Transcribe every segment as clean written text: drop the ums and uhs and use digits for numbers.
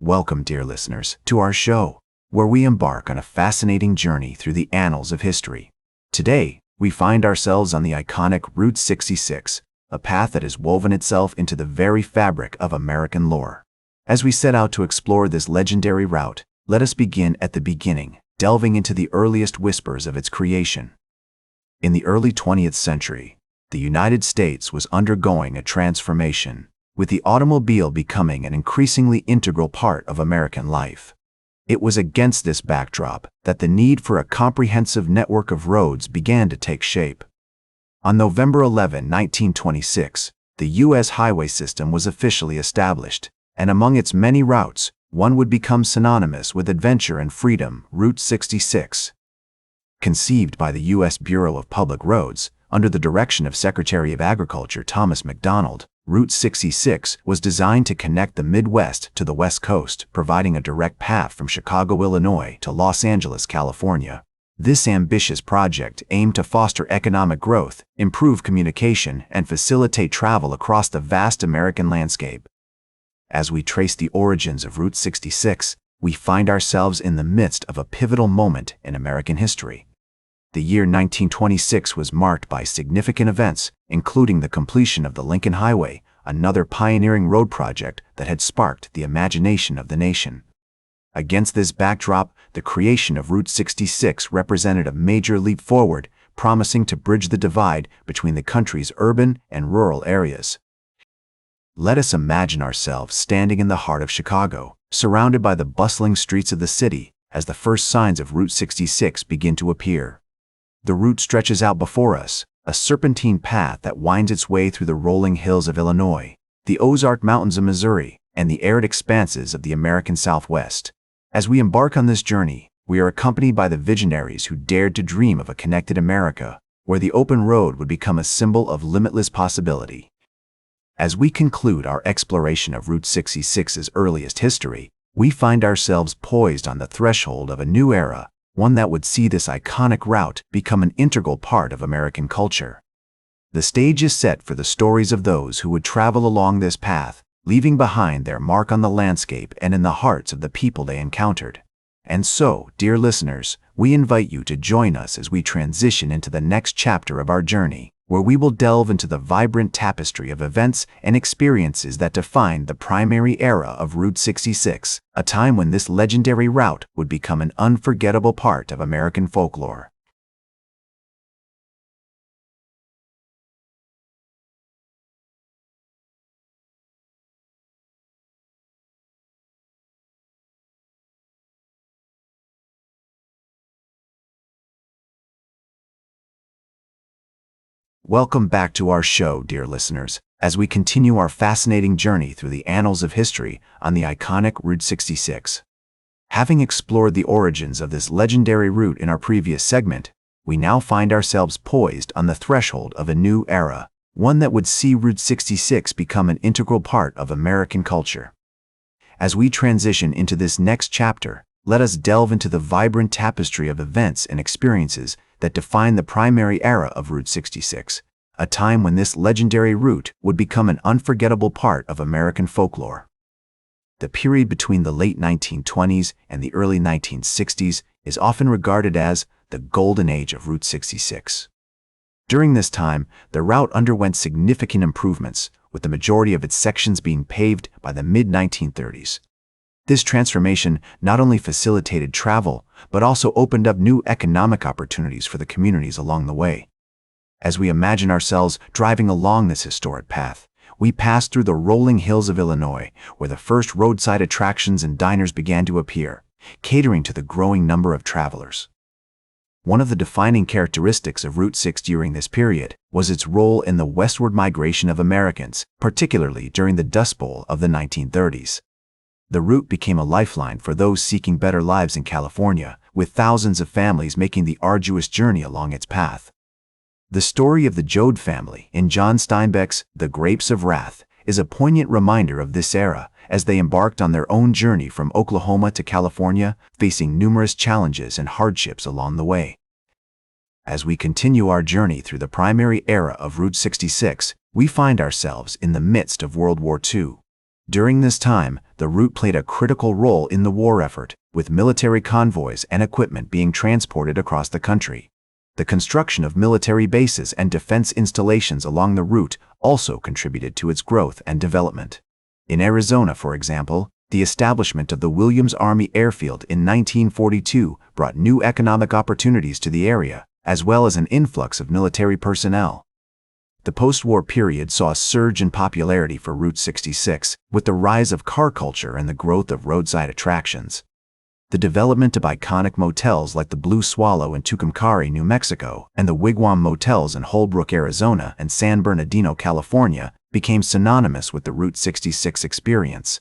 Welcome, dear listeners, to our show, where we embark on a fascinating journey through the annals of history. Today, we find ourselves on the iconic Route 66, a path that has woven itself into the very fabric of American lore. As we set out to explore this legendary route, let us begin at the beginning, delving into the earliest whispers of its creation. In the early 20th century, the United States was undergoing a transformation, with the automobile becoming an increasingly integral part of American life. It was against this backdrop that the need for a comprehensive network of roads began to take shape. On November 11, 1926, the U.S. highway system was officially established, and among its many routes, one would become synonymous with adventure and freedom: Route 66. Conceived by the U.S. Bureau of Public Roads, under the direction of Secretary of Agriculture Thomas McDonald, Route 66 was designed to connect the Midwest to the West Coast, providing a direct path from Chicago, Illinois to Los Angeles, California. This ambitious project aimed to foster economic growth, improve communication, and facilitate travel across the vast American landscape. As we trace the origins of Route 66, we find ourselves in the midst of a pivotal moment in American history. The year 1926 was marked by significant events, including the completion of the Lincoln Highway, another pioneering road project that had sparked the imagination of the nation. Against this backdrop, the creation of Route 66 represented a major leap forward, promising to bridge the divide between the country's urban and rural areas. Let us imagine ourselves standing in the heart of Chicago, surrounded by the bustling streets of the city, as the first signs of Route 66 begin to appear. The route stretches out before us, a serpentine path that winds its way through the rolling hills of Illinois, the Ozark Mountains of Missouri, and the arid expanses of the American Southwest. As we embark on this journey, we are accompanied by the visionaries who dared to dream of a connected America, where the open road would become a symbol of limitless possibility. As we conclude our exploration of Route 66's earliest history, we find ourselves poised on the threshold of a new era, one that would see this iconic route become an integral part of American culture. The stage is set for the stories of those who would travel along this path, leaving behind their mark on the landscape and in the hearts of the people they encountered. And so, dear listeners, we invite you to join us as we transition into the next chapter of our journey, where we will delve into the vibrant tapestry of events and experiences that defined the primary era of Route 66, a time when this legendary route would become an unforgettable part of American folklore. Welcome back to our show, dear listeners, as we continue our fascinating journey through the annals of history on the iconic Route 66. Having explored the origins of this legendary route in our previous segment, we now find ourselves poised on the threshold of a new era, one that would see Route 66 become an integral part of American culture. As we transition into this next chapter, let us delve into the vibrant tapestry of events and experiences that define the primary era of Route 66, a time when this legendary route would become an unforgettable part of American folklore. The period between the late 1920s and the early 1960s is often regarded as the golden age of Route 66. During this time, the route underwent significant improvements, with the majority of its sections being paved by the mid-1930s. This transformation not only facilitated travel, but also opened up new economic opportunities for the communities along the way. As we imagine ourselves driving along this historic path, we pass through the rolling hills of Illinois, where the first roadside attractions and diners began to appear, catering to the growing number of travelers. One of the defining characteristics of Route 6 during this period was its role in the westward migration of Americans, particularly during the Dust Bowl of the 1930s. The route became a lifeline for those seeking better lives in California, with thousands of families making the arduous journey along its path. The story of the Joad family in John Steinbeck's The Grapes of Wrath is a poignant reminder of this era, as they embarked on their own journey from Oklahoma to California, facing numerous challenges and hardships along the way. As we continue our journey through the primary era of Route 66, we find ourselves in the midst of World War II. During this time, the route played a critical role in the war effort, with military convoys and equipment being transported across the country. The construction of military bases and defense installations along the route also contributed to its growth and development. In Arizona, for example, the establishment of the Williams Army Airfield in 1942 brought new economic opportunities to the area, as well as an influx of military personnel. The post-war period saw a surge in popularity for Route 66, with the rise of car culture and the growth of roadside attractions. The development of iconic motels like the Blue Swallow in Tucumcari, New Mexico, and the Wigwam Motels in Holbrook, Arizona, and San Bernardino, California, became synonymous with the Route 66 experience.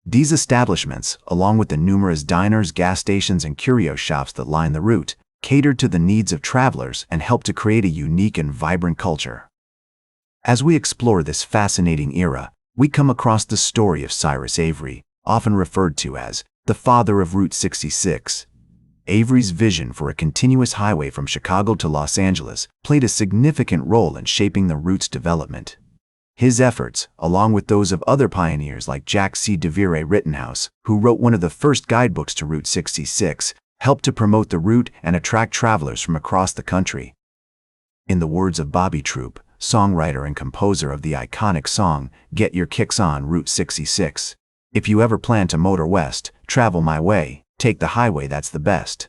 These establishments, along with the numerous diners, gas stations, and curio shops that line the route, catered to the needs of travelers and helped to create a unique and vibrant culture. As we explore this fascinating era, we come across the story of Cyrus Avery, often referred to as the father of Route 66. Avery's vision for a continuous highway from Chicago to Los Angeles played a significant role in shaping the route's development. His efforts, along with those of other pioneers like Jack C. DeVere Rittenhouse, who wrote one of the first guidebooks to Route 66, helped to promote the route and attract travelers from across the country. In the words of Bobby Troup, songwriter and composer of the iconic song, "Get Your Kicks On Route 66. If you ever plan to motor west, travel my way, take the highway, that's the best."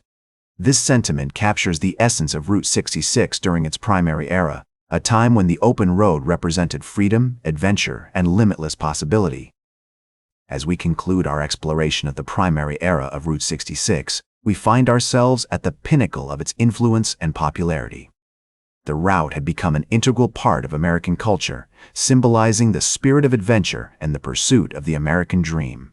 This sentiment captures the essence of Route 66 during its primary era, a time when the open road represented freedom, adventure, and limitless possibility. As we conclude our exploration of the primary era of Route 66, we find ourselves at the pinnacle of its influence and popularity. The route had become an integral part of American culture, symbolizing the spirit of adventure and the pursuit of the American dream.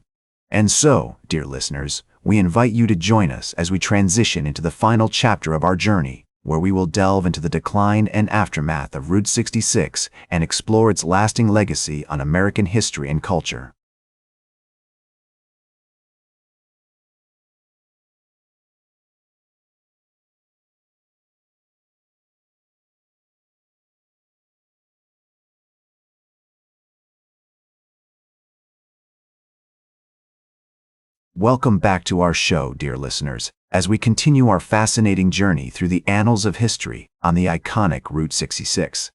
And so, dear listeners, we invite you to join us as we transition into the final chapter of our journey, where we will delve into the decline and aftermath of Route 66 and explore its lasting legacy on American history and culture. Welcome back to our show, dear listeners, as we continue our fascinating journey through the annals of history on the iconic Route 66.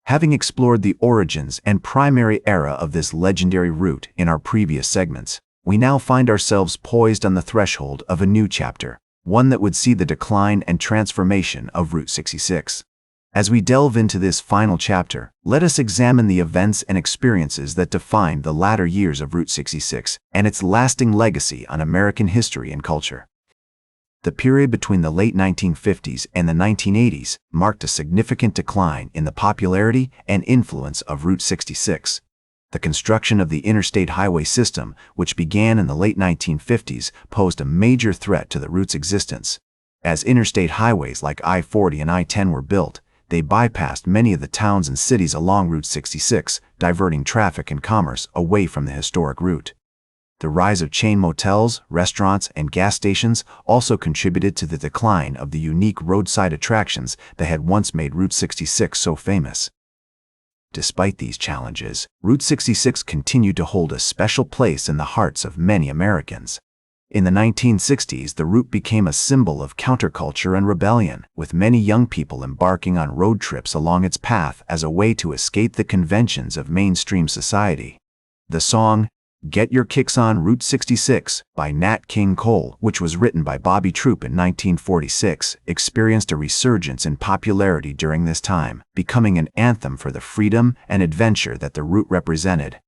Having explored the origins and primary era of this legendary route in our previous segments, we now find ourselves poised on the threshold of a new chapter, one that would see the decline and transformation of Route 66. As we delve into this final chapter, let us examine the events and experiences that defined the latter years of Route 66 and its lasting legacy on American history and culture. The period between the late 1950s and the 1980s marked a significant decline in the popularity and influence of Route 66. The construction of the interstate highway system, which began in the late 1950s, posed a major threat to the route's existence. As interstate highways like I-40 and I-10 were built, they bypassed many of the towns and cities along Route 66, diverting traffic and commerce away from the historic route. The rise of chain motels, restaurants, and gas stations also contributed to the decline of the unique roadside attractions that had once made Route 66 so famous. Despite these challenges, Route 66 continued to hold a special place in the hearts of many Americans. In the 1960s, the route became a symbol of counterculture and rebellion, with many young people embarking on road trips along its path as a way to escape the conventions of mainstream society. The song, "Get Your Kicks On Route 66" by Nat King Cole, which was written by Bobby Troup in 1946, experienced a resurgence in popularity during this time, becoming an anthem for the freedom and adventure that the route represented.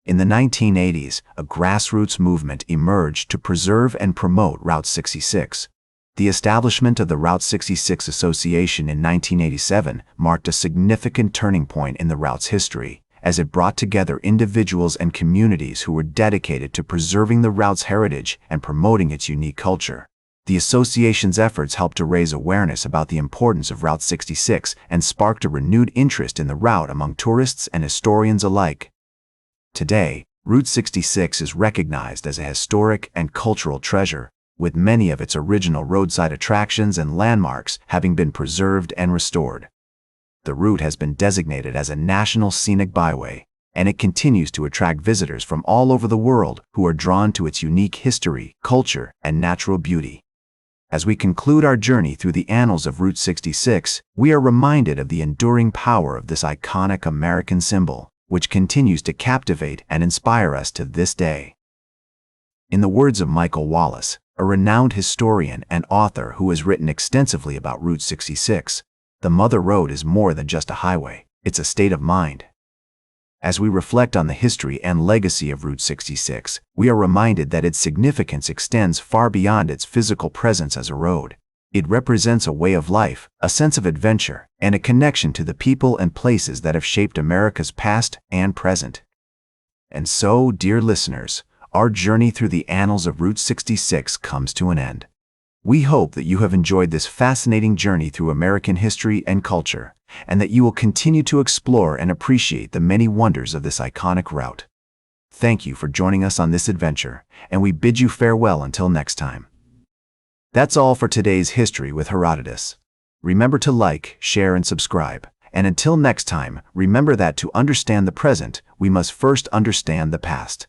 In the 1980s, a grassroots movement emerged to preserve and promote Route 66. The establishment of the Route 66 Association in 1987 marked a significant turning point in the route's history, as it brought together individuals and communities who were dedicated to preserving the route's heritage and promoting its unique culture. The association's efforts helped to raise awareness about the importance of Route 66 and sparked a renewed interest in the route among tourists and historians alike. Today, Route 66 is recognized as a historic and cultural treasure, with many of its original roadside attractions and landmarks having been preserved and restored. The route has been designated as a National Scenic Byway, and it continues to attract visitors from all over the world who are drawn to its unique history, culture, and natural beauty. As we conclude our journey through the annals of Route 66, we are reminded of the enduring power of this iconic American symbol, which continues to captivate and inspire us to this day. In the words of Michael Wallace, a renowned historian and author who has written extensively about Route 66, the Mother Road is more than just a highway, it's a state of mind. As we reflect on the history and legacy of Route 66, we are reminded that its significance extends far beyond its physical presence as a road. It represents a way of life, a sense of adventure, and a connection to the people and places that have shaped America's past and present. And so, dear listeners, our journey through the annals of Route 66 comes to an end. We hope that you have enjoyed this fascinating journey through American history and culture, and that you will continue to explore and appreciate the many wonders of this iconic route. Thank you for joining us on this adventure, and we bid you farewell until next time. That's all for today's History with Herodotus. Remember to like, share, and subscribe. And until next time, remember that to understand the present, we must first understand the past.